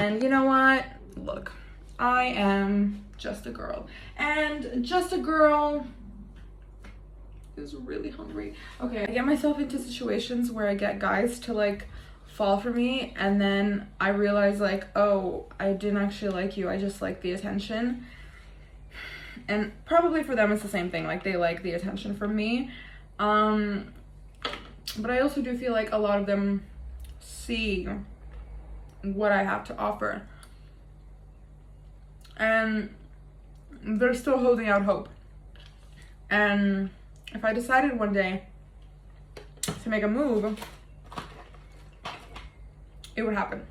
And you know what? Look, I am just a girl. And just a girl is really hungry. Okay, I get myself into situations where I get guys to like fall for me, and then I realize like, oh, I didn't actually like you, I just like the attention. And probably for them it's the same thing, like they like the attention from me. But I also do feel like a lot of them see what I have to offer, and they're still holding out hope. And if I decided one day to make a move, it would happen.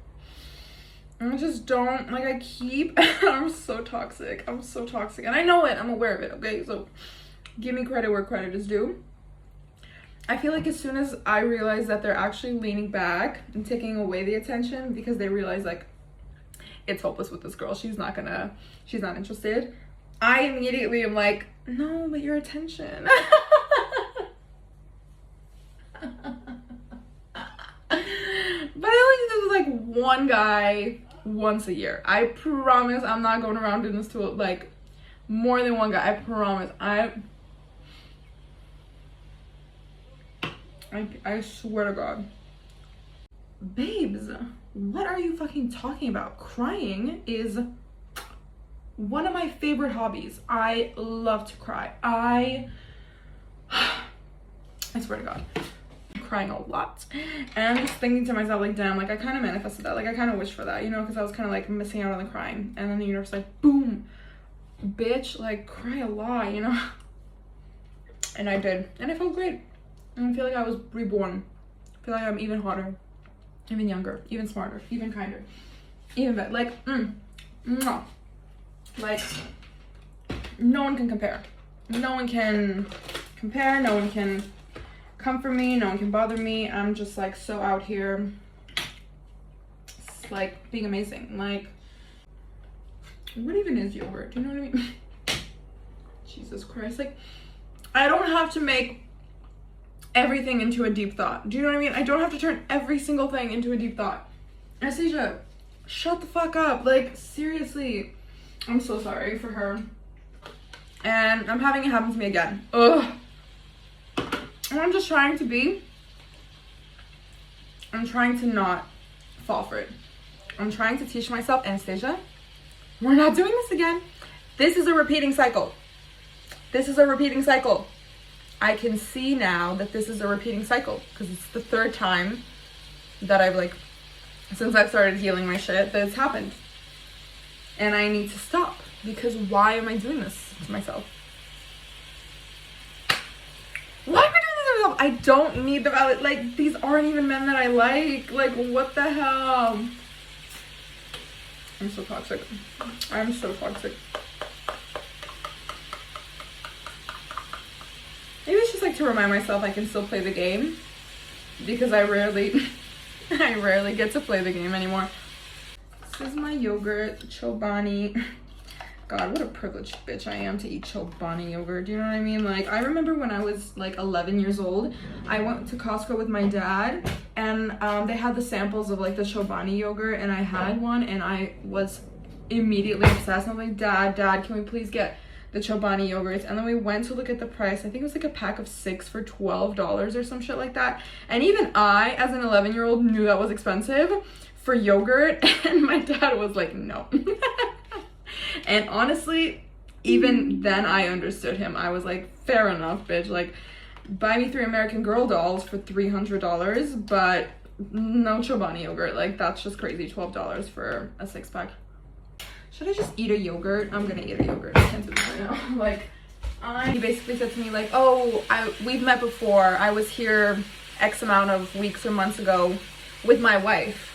And I just don't, like, I keep, I'm so toxic, and I know it, I'm aware of it, okay? So give me credit where credit is due. I feel like as soon as I realize that they're actually leaning back and taking away the attention because they realize like it's hopeless with this girl, she's not interested, I immediately am like, no, but your attention. But I only do this with like one guy once a year. I promise I'm not going around doing this to like more than one guy. I promise. I swear to God. Babes, what are you fucking talking about? Crying is one of my favorite hobbies. I love to cry. I swear to God. I'm crying a lot. And I'm just thinking to myself, like, damn, like, I kind of manifested that. Like, I kind of wished for that, you know, because I was kind of, like, missing out on the crying. And then the universe, like, boom, bitch, like, cry a lot, you know? And I did. And I felt great. And I feel like I was reborn. I feel like I'm even hotter, even younger, even smarter, even kinder, even better. Like, mwah. Like, no one can compare. No one can compare. No one can come for me. No one can bother me. I'm just like so out here, like being amazing. Like, what even is yogurt? Do you know what I mean? Jesus Christ. Like, I don't have to make everything into a deep thought. Do you know what I mean? I don't have to turn every single thing into a deep thought. Anastasia, shut the fuck up. Like, seriously. I'm so sorry for her. And I'm having it happen to me again. Ugh. And I'm just trying to not fall for it. I'm trying to teach myself, Anastasia, we're not doing this again. This is a repeating cycle. This is a repeating cycle. I can see now that this is a repeating cycle because it's the third time that I've like, since I've started healing my shit, that it's happened. And I need to stop because why am I doing this to myself? Why am I doing this to myself? I don't need the valid, like, these aren't even men that I like. Like, what the hell? I'm so toxic. I'm so toxic. Maybe it's just like to remind myself I can still play the game because I rarely get to play the game anymore. This is my yogurt, Chobani. God, what a privileged bitch I am to eat Chobani yogurt. Do you know what I mean? Like, I remember when I was like 11 years old, I went to Costco with my dad, and they had the samples of like the Chobani yogurt, and I had one, and I was immediately obsessed. I was like, Dad, can we please get the Chobani yogurts? And then we went to look at the price. I think it was like a pack of 6 for $12 or some shit like that. And even I, as an 11-year-old, knew that was expensive for yogurt, and my dad was like, no. And honestly, even then I understood him. I was like, fair enough, bitch. Like, buy me 3 American Girl dolls for $300, but no Chobani yogurt. Like, that's just crazy. $12 for a 6-pack. Should I just eat a yogurt? I'm gonna eat a yogurt. I can't do this right now. Like, he basically said to me like, oh, we've met before. I was here X amount of weeks or months ago with my wife.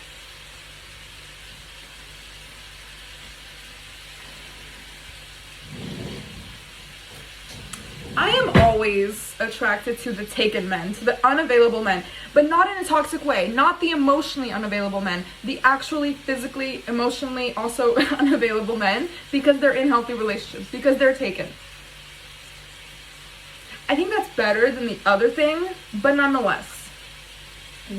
I am always attracted to the taken men, to the unavailable men, but not in a toxic way, not the emotionally unavailable men, the actually physically, emotionally also unavailable men, because they're in healthy relationships, because they're taken. I think that's better than the other thing, but nonetheless,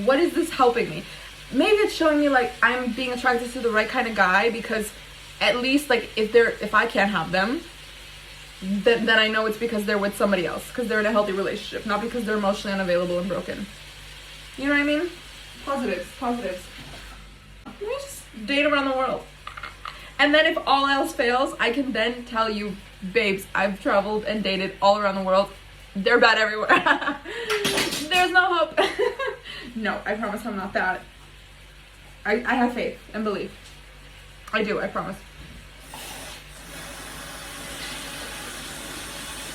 what is this helping me? maybe it's showing me like I'm being attracted to the right kind of guy, because at least like if I can't have them, then I know it's because they're with somebody else, because they're in a healthy relationship, not because they're emotionally unavailable and broken. You know what I mean? Positives. Let me just date around the world. And then if all else fails, I can then tell you, babes, I've traveled and dated all around the world. They're bad everywhere. There's no hope. No, I promise I'm not that. I have faith and belief. I do, I promise.